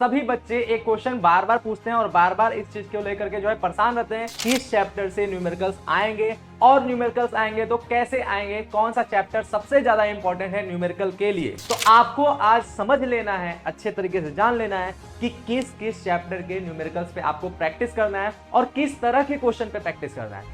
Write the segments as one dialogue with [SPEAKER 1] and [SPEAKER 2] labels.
[SPEAKER 1] सभी बच्चे एक क्वेश्चन बार बार पूछते हैं और बार बार इस चीज को लेकर के जो है परेशान रहते हैं कि इस चैप्टर से न्यूमेरिकल्स आएंगे और न्यूमेरिकल्स आएंगे तो कैसे आएंगे, कौन सा चैप्टर सबसे ज्यादा इंपॉर्टेंट है न्यूमेरिकल के लिए। तो आपको आज समझ लेना है, अच्छे तरीके से जान लेना है कि किस किस चैप्टर के न्यूमेरिकल्स पे आपको प्रैक्टिस करना है और किस तरह के क्वेश्चन पे प्रैक्टिस करना है।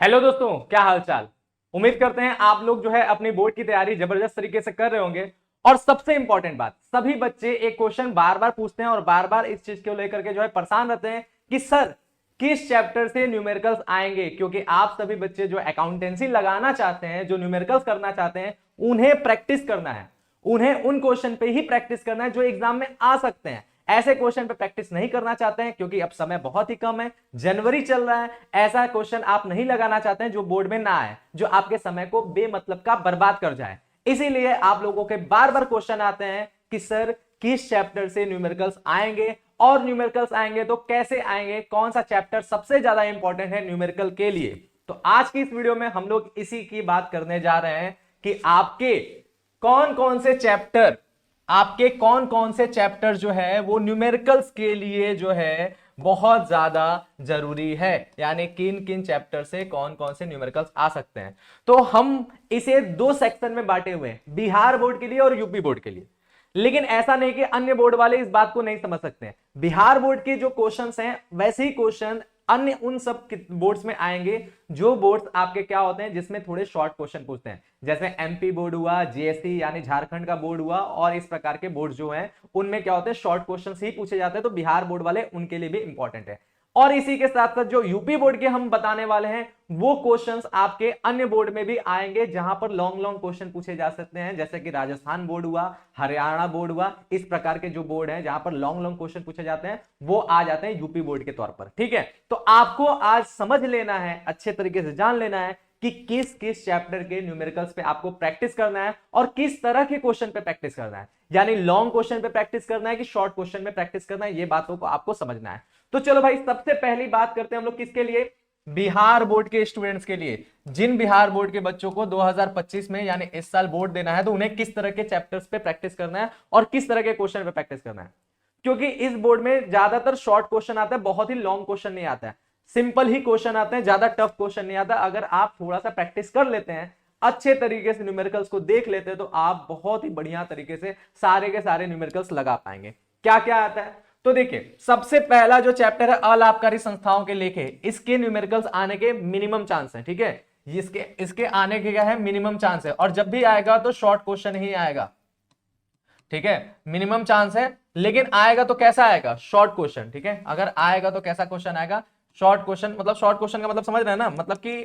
[SPEAKER 1] हेलो दोस्तों, क्या हाल चाल। उम्मीद करते हैं आप लोग जो है अपनी बोर्ड की तैयारी जबरदस्त तरीके से कर रहे होंगे। और सबसे इंपॉर्टेंट बात, सभी बच्चे एक क्वेश्चन बार बार पूछते हैं और बार बार इस चीज को लेकर के जो है परेशान रहते हैं कि सर किस चैप्टर से न्यूमेरिकल्स आएंगे, क्योंकि आप सभी बच्चे जो अकाउंटेंसी लगाना चाहते हैं, जो न्यूमेरिकल्स करना चाहते हैं, उन्हें प्रैक्टिस करना है, उन्हें उन क्वेश्चन पे ही प्रैक्टिस करना है जो एग्जाम में आ सकते हैं। ऐसे क्वेश्चन पे प्रैक्टिस नहीं करना चाहते हैं क्योंकि अब समय बहुत ही कम है, जनवरी चल रहा है। ऐसा क्वेश्चन आप नहीं लगाना चाहते हैं जो बोर्ड में ना आए, जो आपके समय को बेमतलब का बर्बाद कर जाए। इसीलिए आप लोगों के बार बार क्वेश्चन आते हैं कि सर किस चैप्टर से न्यूमेरिकल्स आएंगे और न्यूमेरिकल्स आएंगे तो कैसे आएंगे, कौन सा चैप्टर सबसे ज्यादा इंपॉर्टेंट है न्यूमेरिकल के लिए। तो आज की इस वीडियो में हम लोग इसी की बात करने जा रहे हैं कि आपके कौन कौन से चैप्टर जो है वो न्यूमेरिकल्स के लिए जो है बहुत ज्यादा जरूरी है, यानी किन किन चैप्टर से कौन कौन से न्यूमेरिकल्स आ सकते हैं। तो हम इसे दो सेक्शन में बांटे हुए हैं, बिहार बोर्ड के लिए और यूपी बोर्ड के लिए। लेकिन ऐसा नहीं कि अन्य बोर्ड वाले इस बात को नहीं समझ सकते हैं। बिहार बोर्ड के जो क्वेश्चंस हैं वैसे ही क्वेश्चन अन्य उन सब बोर्ड्स में आएंगे जो बोर्ड्स आपके क्या होते हैं जिसमें थोड़े शॉर्ट क्वेश्चन पूछते हैं, जैसे एमपी बोर्ड हुआ, जीएसटी यानी झारखंड का बोर्ड हुआ, और इस प्रकार के बोर्ड जो हैं उनमें क्या होते हैं शॉर्ट क्वेश्चंस ही पूछे जाते हैं। तो बिहार बोर्ड वाले उनके लिए भी इंपॉर्टेंट है। और इसी के साथ साथ जो यूपी बोर्ड के हम बताने वाले हैं वो क्वेश्चंस आपके अन्य बोर्ड में भी आएंगे जहां पर लॉन्ग लॉन्ग क्वेश्चन पूछे जा सकते हैं, जैसे कि राजस्थान बोर्ड हुआ, हरियाणा बोर्ड हुआ। इस प्रकार के जो बोर्ड हैं जहां पर लॉन्ग लॉन्ग क्वेश्चन पूछे जाते हैं वो आ जाते हैं यूपी बोर्ड के तौर पर। ठीक है, तो आपको आज समझ लेना है, अच्छे तरीके से जान लेना है कि किस किस चैप्टर के न्यूमेरिकल्स पे आपको प्रैक्टिस करना है और किस तरह के क्वेश्चन पे प्रैक्टिस करना है, यानी लॉन्ग क्वेश्चन पे प्रैक्टिस करना है कि शॉर्ट क्वेश्चन में प्रैक्टिस करना है। ये बातों को आपको समझना है। तो चलो भाई, सबसे पहली बात करते हैं हम लोग किसके लिए, बिहार बोर्ड के स्टूडेंट्स के लिए। जिन बिहार बोर्ड के बच्चों को 2025 में यानी इस साल बोर्ड देना है तो उन्हें किस तरह के चैप्टर्स पे प्रैक्टिस करना है और किस तरह के क्वेश्चन पे प्रैक्टिस करना है। क्योंकि इस बोर्ड में ज्यादातर शॉर्ट क्वेश्चन आता है, बहुत ही लॉन्ग क्वेश्चन नहीं आता है, सिंपल ही क्वेश्चन आते हैं, ज्यादा टफ क्वेश्चन नहीं आता। अगर आप थोड़ा सा प्रैक्टिस कर लेते हैं, अच्छे तरीके से न्यूमेरिकल्स को देख लेते हैं तो आप बहुत ही बढ़िया तरीके से सारे के सारे न्यूमेरिकल्स लगा पाएंगे। क्या क्या आता है तो देखिए, सबसे पहला जो चैप्टर है अलाभकारी संस्थाओं के लेखे, इसके न्यूमेरिकल्स आने के मिनिमम चांस है। ठीक है, इसके आने के क्या है, मिनिमम चांस है, और जब भी आएगा तो शॉर्ट क्वेश्चन ही आएगा। ठीक है, मिनिमम चांस है, लेकिन आएगा तो कैसा आएगा, शॉर्ट क्वेश्चन। ठीक है, अगर आएगा तो कैसा क्वेश्चन आएगा, शॉर्ट क्वेश्चन। मतलब शॉर्ट क्वेश्चन का मतलब समझ रहे हैं ना, मतलब कि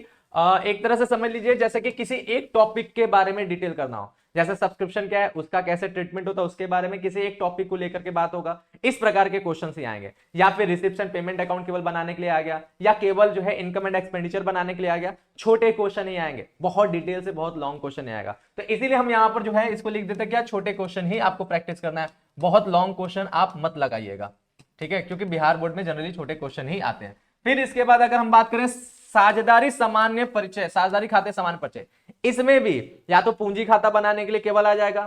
[SPEAKER 1] एक तरह से समझ लीजिए जैसे कि किसी एक टॉपिक के बारे में डिटेल करना हो, जैसे सब्सक्रिप्शन क्या है, उसका कैसे ट्रीटमेंट होता है, उसके बारे में किसी एक टॉपिक को लेकर के बात होगा। इस प्रकार के क्वेश्चंस ही आएंगे। या फिर रिसिप्शन पेमेंट अकाउंट केवल बनाने के लिए आ गया, या केवल जो है इनकम एंड एक्सपेंडिचर बनाने के लिए आ गया। छोटे क्वेश्चन ही आएंगे, बहुत डिटेल से, बहुत लॉन्ग क्वेश्चन नहीं आएगा। तो इसीलिए हम यहाँ पर जो है इसको लिख देते हैं क्या, छोटे क्वेश्चन ही आपको प्रैक्टिस करना है, बहुत लॉन्ग क्वेश्चन आप मत लगाइएगा। ठीक है, क्योंकि बिहार बोर्ड में जनरली छोटे क्वेश्चन ही आते हैं। फिर इसके बाद अगर हम बात करें साझेदारी सामान्य परिचय, साझेदारी खाते सामान्य परिचय, इसमें भी या तो पूंजी खाता बनाने के लिए केवल आ जाएगा,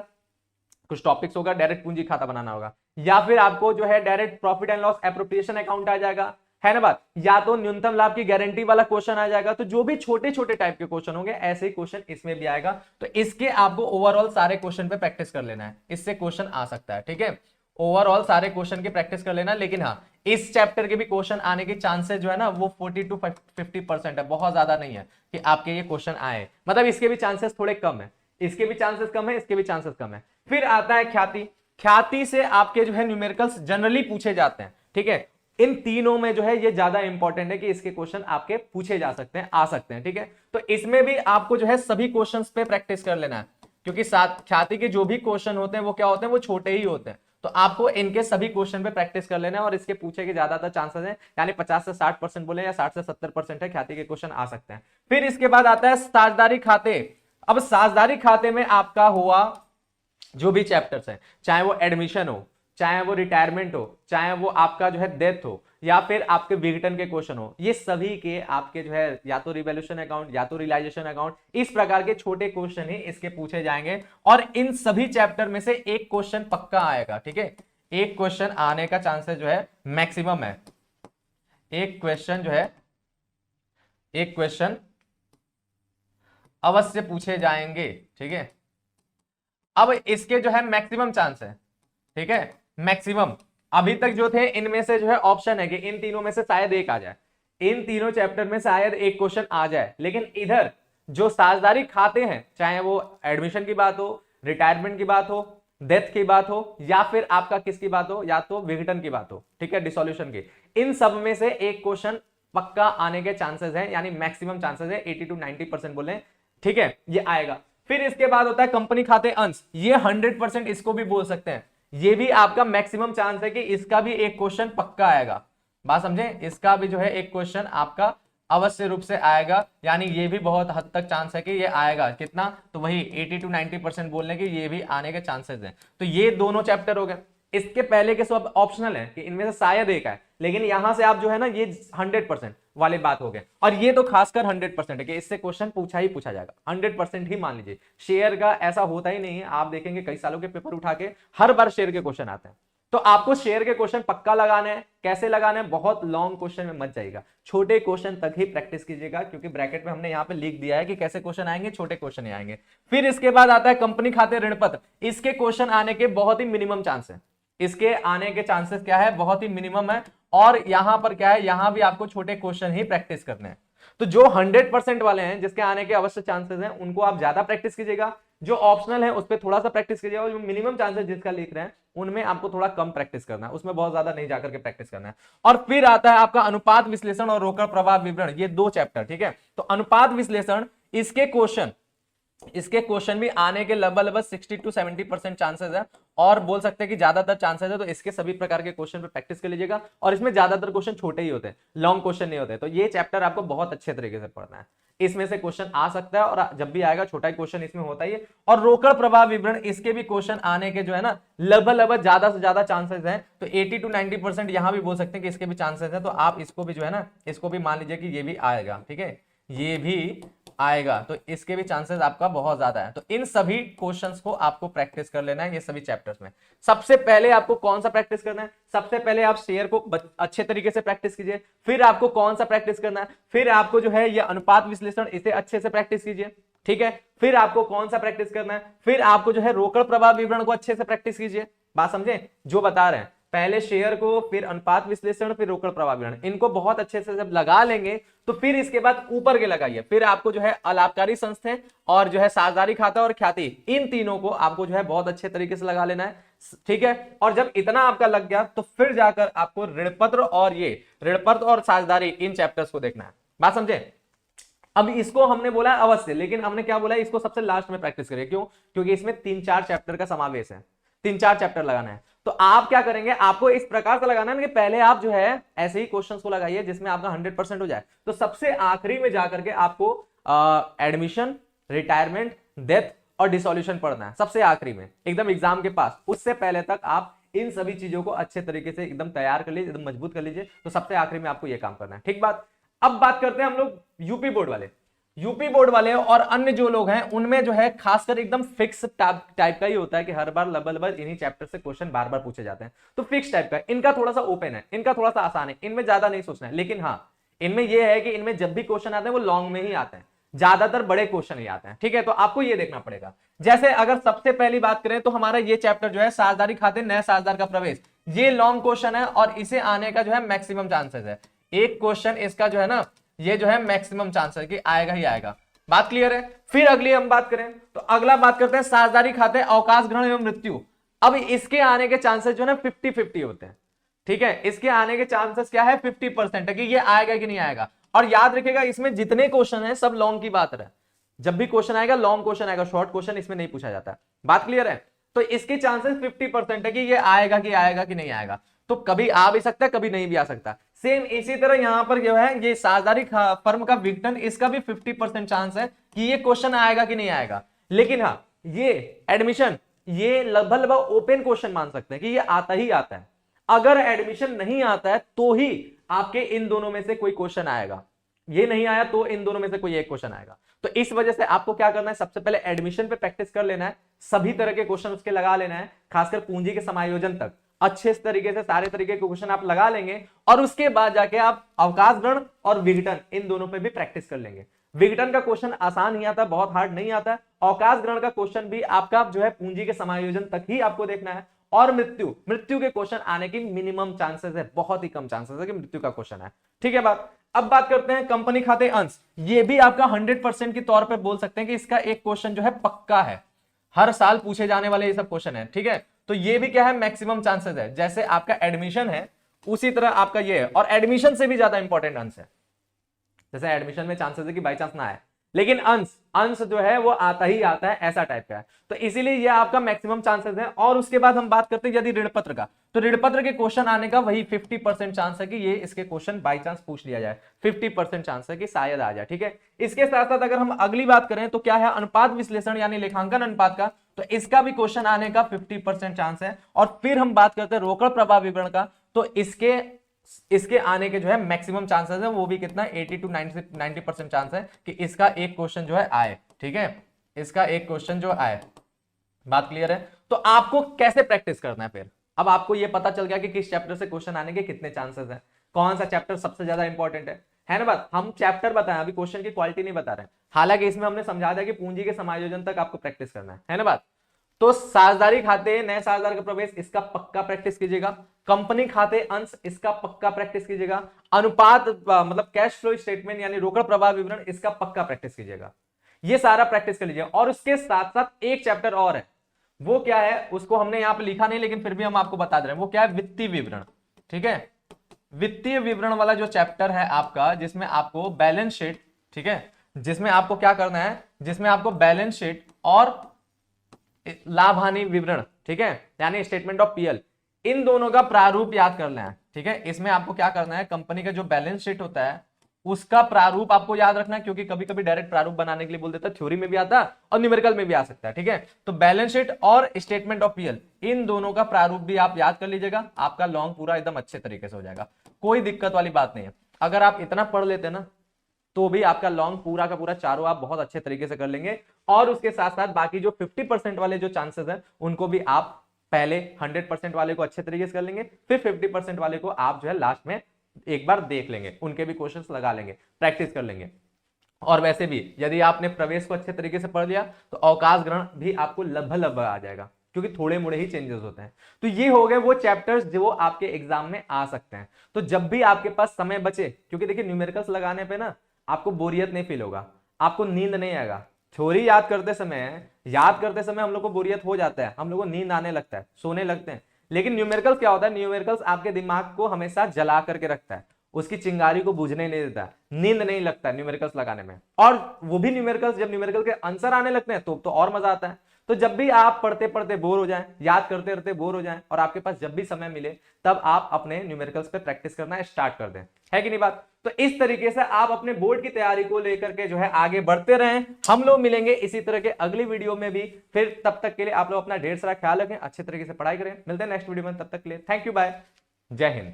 [SPEAKER 1] कुछ टॉपिक्स होगा, डायरेक्ट पूंजी खाता बनाना होगा, या फिर आपको जो है direct profit and loss appropriation account आ जाएगा, है ना बात, या तो न्यूनतम लाभ की गारंटी वाला क्वेश्चन आ जाएगा। तो जो भी छोटे छोटे टाइप के क्वेश्चन होंगे ऐसे ही क्वेश्चन इसमें भी आएगा। तो इसके आपको ओवरऑल सारे क्वेश्चन पे प्रैक्टिस कर लेना है, इससे क्वेश्चन आ सकता है। ठीक है, ओवरऑल सारे क्वेश्चन की प्रैक्टिस कर लेना। लेकिन हाँ, इस चैप्टर के भी क्वेश्चन आने के चांसेस जो है ना वो 40 to 50% है, बहुत ज्यादा नहीं है कि आपके ये क्वेश्चन आए। मतलब इसके भी चांसेस थोड़े कम है, इसके भी चांसेस कम है, इसके भी चांसेस कम है। फिर आता है ख्याति। ख्याति से आपके जो है न्यूमेरिकल्स जनरली पूछे जाते हैं। ठीक है, इन तीनों में जो है ये ज्यादा इंपॉर्टेंट है कि इसके क्वेश्चन आपके पूछे जा सकते हैं, आ सकते हैं। ठीक है, तो इसमें भी आपको जो है सभी क्वेश्चंस पे प्रैक्टिस कर लेना है, क्योंकि साथ ख्याति के जो भी क्वेश्चन होते हैं वो क्या होते हैं, वो छोटे ही होते हैं। तो आपको इनके सभी क्वेश्चन पे प्रैक्टिस कर लेना है और इसके पूछे के ज्यादातर चांसेस हैं, यानी 50 से 60% बोले या 60 से 70% है, ख्याति के क्वेश्चन आ सकते हैं। फिर इसके बाद आता है साझेदारी खाते। अब साझेदारी खाते में आपका हुआ जो भी चैप्टर्स हैं, चाहे वो एडमिशन हो, चाहे वो रिटायरमेंट हो, चाहे वो आपका जो है डेथ हो, या फिर आपके विघटन के क्वेश्चन हो, ये सभी के आपके जो है या तो रिवैल्यूएशन अकाउंट या तो रियलाइजेशन अकाउंट, इस प्रकार के छोटे क्वेश्चन ही इसके पूछे जाएंगे। और इन सभी चैप्टर में से एक क्वेश्चन पक्का आएगा। ठीक है, एक क्वेश्चन आने का चांसेस जो है मैक्सिमम है। एक क्वेश्चन जो है, एक क्वेश्चन अवश्य पूछे जाएंगे, ठीक है। अब इसके जो है मैक्सिमम चांस है, ठीक है, मैक्सिमम। अभी तक जो थे इनमें से जो है ऑप्शन है कि इन तीनों में से शायद एक आ जाए, इन तीनों चैप्टर में शायद एक क्वेश्चन आ जाए, लेकिन इधर जो साझेदारी खाते हैं, चाहे वो एडमिशन की बात हो, रिटायरमेंट की बात हो, डेथ की बात हो, या फिर आपका किसकी बात हो, या तो विघटन की बात हो, ठीक है, डिसोल्यूशन की, इन सब में से एक क्वेश्चन पक्का आने के चांसेस हैं, यानी मैक्सिमम चांसेस है, 80 to 90% बोले, ठीक है, ये आएगा। फिर इसके बाद होता है कंपनी खाते अंश, ये 100% इसको भी बोल सकते हैं, ये भी आपका मैक्सिमम चांस है कि इसका भी एक क्वेश्चन पक्का आएगा। बात समझे, इसका भी जो है एक क्वेश्चन आपका अवश्य रूप से आएगा, यानी ये भी बहुत हद तक चांस है कि ये आएगा। कितना, तो वही 80 to 90% बोलने की ये भी आने के चांसेस हैं। तो ये दोनों चैप्टर हो गए। इसके पहले के सब ऑप्शनल है कि इनमें से शायद एक है, लेकिन यहां से आप जो है ना ये 100% वाली बात हो गए। और ये तो खासकर 100% है कि इससे क्वेश्चन पूछा ही पूछा जाएगा, 100% ही मान लीजिए। शेयर का ऐसा होता ही नहीं है, आप देखेंगे कई सालों के पेपर उठा के हर बार शेयर के क्वेश्चन आते हैं। तो आपको शेयर के क्वेश्चन पक्का लगाने हैं। कैसे लगाने हैं, बहुत लॉन्ग क्वेश्चन में मत जाइएगा, छोटे क्वेश्चन तक ही प्रैक्टिस कीजिएगा, क्योंकि ब्रैकेट में हमने यहाँ पे लिख दिया है कि कैसे क्वेश्चन आएंगे, छोटे क्वेश्चन ही आएंगे। फिर इसके बाद आता है कंपनी खाते ऋण पत्र, इसके क्वेश्चन आने के बहुत ही मिनिमम चांस है, इसके आने के चांसेस क्या है, बहुत ही मिनिमम है। और यहां पर क्या है, यहां भी आपको छोटे क्वेश्चन ही प्रैक्टिस करने हैं। तो जो 100% वाले हैं, जिसके आने के अवश्य चांसेस हैं, उनको आप ज्यादा प्रैक्टिस कीजिएगा। जो ऑप्शनल है उस पर थोड़ा सा प्रैक्टिस कीजिएगा, और जो मिनिमम चांसेस जिसका लिख रहे हैं उनमें आपको थोड़ा कम प्रैक्टिस करना है, उसमें बहुत ज्यादा नहीं जाकर के प्रैक्टिस करना है। और फिर आता है आपका अनुपात विश्लेषण और रोकड़ प्रवाह विवरण, ये दो चैप्टर, ठीक है। तो अनुपात विश्लेषण, इसके क्वेश्चन भी आने के लगभग 60 to 70% चांसेस है, और बोल सकते हैं कि ज्यादातर चांसेस है। तो इसके सभी प्रकार के क्वेश्चन पे प्रैक्टिस कर लीजिएगा, और इसमें ज्यादातर क्वेश्चन छोटे ही होते हैं, लॉन्ग क्वेश्चन नहीं होते। तो ये चैप्टर आपको बहुत अच्छे तरीके से पढ़ना है, इसमें से क्वेश्चन आ सकता है, और जब भी आएगा छोटा ही क्वेश्चन इसमें होता ही है। और रोकड़ प्रवाह विवरण, इसके भी क्वेश्चन आने के जो है ना लगभग ज्यादा से ज्यादा चांसेस हैं। तो 80 to 90% यहां भी बोल सकते हैं कि इसके भी चांसेस है। तो आप इसको भी जो है ना, इसको भी मान लीजिए कि ये भी आएगा, ठीक है, ये भी आएगा। तो इसके भी चांसेस आपका बहुत ज्यादा है। तो इन सभी क्वेश्चंस को आपको प्रैक्टिस कर लेना है, ये सभी चैप्टर्स में। सबसे पहले आपको कौन सा प्रैक्टिस करना है, सबसे पहले आप शेयर को अच्छे तरीके से प्रैक्टिस कीजिए। फिर आपको कौन सा प्रैक्टिस करना है, फिर आपको जो है ये अनुपात विश्लेषण, इसे अच्छे से प्रैक्टिस कीजिए, ठीक है। फिर आपको कौन सा प्रैक्टिस करना है, फिर आपको जो है रोकड़ प्रवाह विवरण को अच्छे से प्रैक्टिस कीजिए। बात समझे जो बता रहे हैं, पहले शेयर को, फिर अनुपात विश्लेषण, फिर रोकड़ प्रवाह विवरण, इनको बहुत अच्छे से जब लगा लेंगे तो फिर इसके बाद ऊपर के लगाइए। फिर आपको जो है अलाभकारी संस्था और जो है साझेदारी खाता और ख्याति, इन तीनों को आपको जो है बहुत अच्छे तरीके से लगा लेना है, ठीक है। और जब इतना आपका लग गया तो फिर जाकर आपको ऋणपत्र और साझेदारी, इन चैप्टर्स को देखना है। बात समझे। अब इसको हमने बोला है अवश्य, लेकिन हमने क्या बोला है, इसको सबसे लास्ट में प्रैक्टिस करिए। क्यों, क्योंकि इसमें 3-4 चैप्टर का समावेश है, 3-4 चैप्टर लगाना है। तो आप क्या करेंगे, आपको इस प्रकार से लगाना है कि पहले आप जो है ऐसे ही क्वेश्चंस को लगाइए जिसमें आपका 100% हो जाए। तो सबसे आखिरी में जाकर के आपको एडमिशन, रिटायरमेंट, डेथ और डिसोल्यूशन पढ़ना है, सबसे आखिरी में एकदम एग्जाम के पास। उससे पहले तक आप इन सभी चीजों को अच्छे तरीके से एकदम तैयार कर लीजिए, एकदम मजबूत कर लीजिए। तो सबसे आखिरी में आपको यह काम करना है, ठीक बात। अब बात करते हैं हम लोग यूपी बोर्ड वाले और अन्य जो लोग हैं, उनमें जो है खासकर एकदम फिक्स टाइप का ही होता है कि हर बार लगभग इन्हीं चैप्टर से क्वेश्चन बार बार पूछे जाते हैं। तो फिक्स टाइप का, इनका थोड़ा सा ओपन है, इनका थोड़ा सा आसान है, इनमें ज्यादा नहीं सोचना है। लेकिन हाँ, इनमें यह है कि इनमें जब भी क्वेश्चन आते हैं वो लॉन्ग में ही आते हैं, ज्यादातर बड़े क्वेश्चन ही आते हैं, ठीक है। तो आपको ये देखना पड़ेगा। जैसे अगर सबसे पहली बात करें तो हमारा ये चैप्टर जो है साझेदारी खाते नए साझेदार का प्रवेश, ये लॉन्ग क्वेश्चन है और इसे आने का जो है मैक्सिमम चांसेस है। एक क्वेश्चन इसका जो है ना, ये जो है मैक्सिमम चांस है कि आएगा ही आएगा। बात क्लियर है। फिर अगली हम बात करें तो अगला बात करते हैं साझेदारी खाते अवकाश ग्रहण एवं मृत्यु। अब इसके आने के चांसेस जो है ना 50-50 होते हैं, ठीक है। इसके आने के चांसेस क्या है, 50% है कि ये आएगा कि नहीं आएगा। और याद रखिएगा इसमें जितने क्वेश्चन है सब लॉन्ग की बात है। जब भी क्वेश्चन आएगा लॉन्ग क्वेश्चन आएगा, शॉर्ट क्वेश्चन इसमें नहीं पूछा जाता। बात क्लियर है। तो इसके चांसेस 50% है कि ये आएगा कि नहीं आएगा। तो कभी आ भी सकता है, कभी नहीं भी आ सकता। सेम इसी तरह यहां पर जो है ये साझेदारी फर्म का विघटन, इसका भी 50% चांस है कि ये क्वेश्चन आएगा कि नहीं आएगा। लेकिन हाँ, ये एडमिशन, ये लगभग ओपन क्वेश्चन मान सकते हैं कि ये आता ही आता है। अगर एडमिशन नहीं आता है तो ही आपके इन दोनों में से कोई क्वेश्चन आएगा, ये नहीं आया तो इन दोनों में से कोई एक क्वेश्चन आएगा। तो इस वजह से आपको क्या करना है, सबसे पहले एडमिशन पे प्रैक्टिस कर लेना है, सभी तरह के क्वेश्चन उसके लगा लेना है, खासकर पूंजी के समायोजन तक। अच्छे तरीके से सारे तरीके के क्वेश्चन आप लगा लेंगे और उसके बाद जाके आप अवकाश ग्रहण और विघटन इन दोनों पे भी प्रैक्टिस कर लेंगे। विघटन का क्वेश्चन आसान ही आता है, बहुत हार्ड नहीं आता है। अवकाश ग्रहण का क्वेश्चन भी आपका जो है पूंजी के समायोजन तक ही आपको देखना है। और मृत्यु के क्वेश्चन आने की मिनिमम चांसेस है, बहुत ही कम चांसेस है कि मृत्यु का क्वेश्चन है। ठीक है बात। अब बात करते हैं कंपनी खाते अंश। ये भी आपका 100% के तौर पे बोल सकते हैं कि इसका एक क्वेश्चन जो है पक्का है, हर साल पूछे जाने वाले ये सब क्वेश्चन है। ठीक है, तो ये भी क्या है, मैक्सिमम चांसेस है। जैसे आपका एडमिशन है उसी तरह आपका ये है, और एडमिशन से भी ज्यादा इंपॉर्टेंट अंश है। जैसे एडमिशन में चांसेस है कि बाई चांस ना आए, लेकिन अंश जो है वो आता ही आता है, ऐसा टाइप का है। तो इसीलिए ये आपका मैक्सिमम चांसेस है। और उसके बाद हम बात करते हैं यदि ऋण पत्र का, तो ऋण पत्र के क्वेश्चन आने का वही 50% चांस है कि ये इसके क्वेश्चन बाई चांस पूछ लिया जाए, 50% चांस है कि शायद आ जाए। ठीक है, इसके साथ साथ अगर हम अगली बात करें तो क्या है, अनुपात विश्लेषण यानी लेखांकन अनुपात का, तो इसका भी क्वेश्चन आने का 50% चांस है। और फिर हम बात करते हैं रोकड़ प्रवाह विवरण का, तो इसके आने के जो है मैक्सिमम चांसेस है, वो भी कितना 80 to 90% चांस है कि इसका एक क्वेश्चन जो है आए। ठीक है, इसका एक क्वेश्चन जो आए। बात क्लियर है। तो आपको कैसे प्रैक्टिस करना है फिर, अब आपको ये पता चल गया कि किस चैप्टर से क्वेश्चन आने के कितने चांसेस है, कौन सा चैप्टर सबसे ज्यादा इंपॉर्टेंट है ना बात। हम चैप्टर बताएं, अभी क्वेश्चन की क्वालिटी नहीं बता रहे हैं। हालांकि इसमें हमने समझा दिया कि पूंजी के समायोजन तक आपको प्रैक्टिस करना है ना बात। तो साझेदारी खाते, नए साझेदार का प्रवेश, इसका पक्का प्रैक्टिस कीजिएगा। कंपनी खाते अंश, इसका पक्का प्रैक्टिस कीजिएगा। अनुपात मतलब कैश फ्लो स्टेटमेंट यानी रोकड़ प्रवाह विवरण, इसका पक्का प्रैक्टिस कीजिएगा। ये सारा प्रैक्टिस कर लीजिए। और उसके साथ साथ एक चैप्टर और है, वो क्या है, उसको हमने यहां पे लिखा नहीं लेकिन फिर भी हम आपको बता दे रहे हैं, वो क्या है, वित्तीय विवरण। ठीक है, वित्तीय विवरण वाला जो चैप्टर है आपका, जिसमें आपको बैलेंस शीट, ठीक है, जिसमें आपको क्या करना है, जिसमें आपको बैलेंस शीट और लाभ हानि विवरण, ठीक है, यानी स्टेटमेंट ऑफ पीएल, इन दोनों का प्रारूप याद करना है। ठीक है, इसमें आपको क्या करना है, कंपनी का जो बैलेंस शीट होता है उसका प्रारूप आपको याद रखना है, क्योंकि कभी कभी डायरेक्ट प्रारूप बनाने के लिए बोल देता है, थ्योरी में भी आता है और न्यूमेरिकल में भी आ सकता है। ठीक है, तो बैलेंस शीट और स्टेटमेंट ऑफ पीएल, इन दोनों का प्रारूप भी आप याद कर लीजिएगा, आपका लॉन्ग पूरा एकदम अच्छे तरीके से हो जाएगा, कोई दिक्कत वाली बात नहीं है। अगर आप इतना पढ़ लेते ना तो भी आपका लॉन्ग पूरा का पूरा चारों आप बहुत अच्छे तरीके से कर लेंगे। और उसके साथ साथ बाकी जो 50% वाले जो चांसेस हैं उनको भी आप पहले 100% वाले को अच्छे तरीके से कर लेंगे, फिर 50% वाले को आप जो है लास्ट में एक बार देख लेंगे, उनके भी क्वेश्चंस लगा लेंगे, प्रैक्टिस कर लेंगे। और वैसे भी यदि आपने प्रवेश को अच्छे तरीके से पढ़ लिया तो अवकाश ग्रहण भी आपको लगभग आ जाएगा, क्योंकि थोड़े मोड़े ही चेंजेस होते हैं। तो ये हो गए वो चैप्टर्स जो आपके एग्जाम में आ सकते हैं। तो जब भी आपके पास समय बचे, क्योंकि देखिए न्यूमेरिकल्स लगाने पे ना आपको बोरियत नहीं फील होगा, आपको नींद नहीं आएगा। थ्योरी याद करते समय हम लोग को बोरियत हो जाता है, हम लोग को नींद आने लगता है, सोने लगते हैं। लेकिन न्यूमेरिकल्स क्या होता है, न्यूमेरिकल्स आपके दिमाग को हमेशा जला करके रखता है, उसकी चिंगारी को बुझने नहीं देता, नींद नहीं लगता न्यूमेरिकल्स लगाने में। और वो भी न्यूमेरिकल्स, जब न्यूमेरिकल के आंसर आने लगते हैं तो और मजा आता है। तो जब भी आप पढ़ते पढ़ते बोर हो जाएं, याद करते करते बोर हो जाएं, और आपके पास जब भी समय मिले तब आप अपने न्यूमेरिकल्स पे प्रैक्टिस करना स्टार्ट कर दें, है कि नहीं बात। तो इस तरीके से आप अपने बोर्ड की तैयारी को लेकर के जो है आगे बढ़ते रहें। हम लोग मिलेंगे इसी तरह के अगली वीडियो में भी। फिर तब तक के लिए आप लोग अपना ढेर सारा ख्याल रखें, अच्छे तरीके से पढ़ाई करें। मिलते हैं नेक्स्ट वीडियो में, तब तक के लिए थैंक यू, बाय, जय हिंद।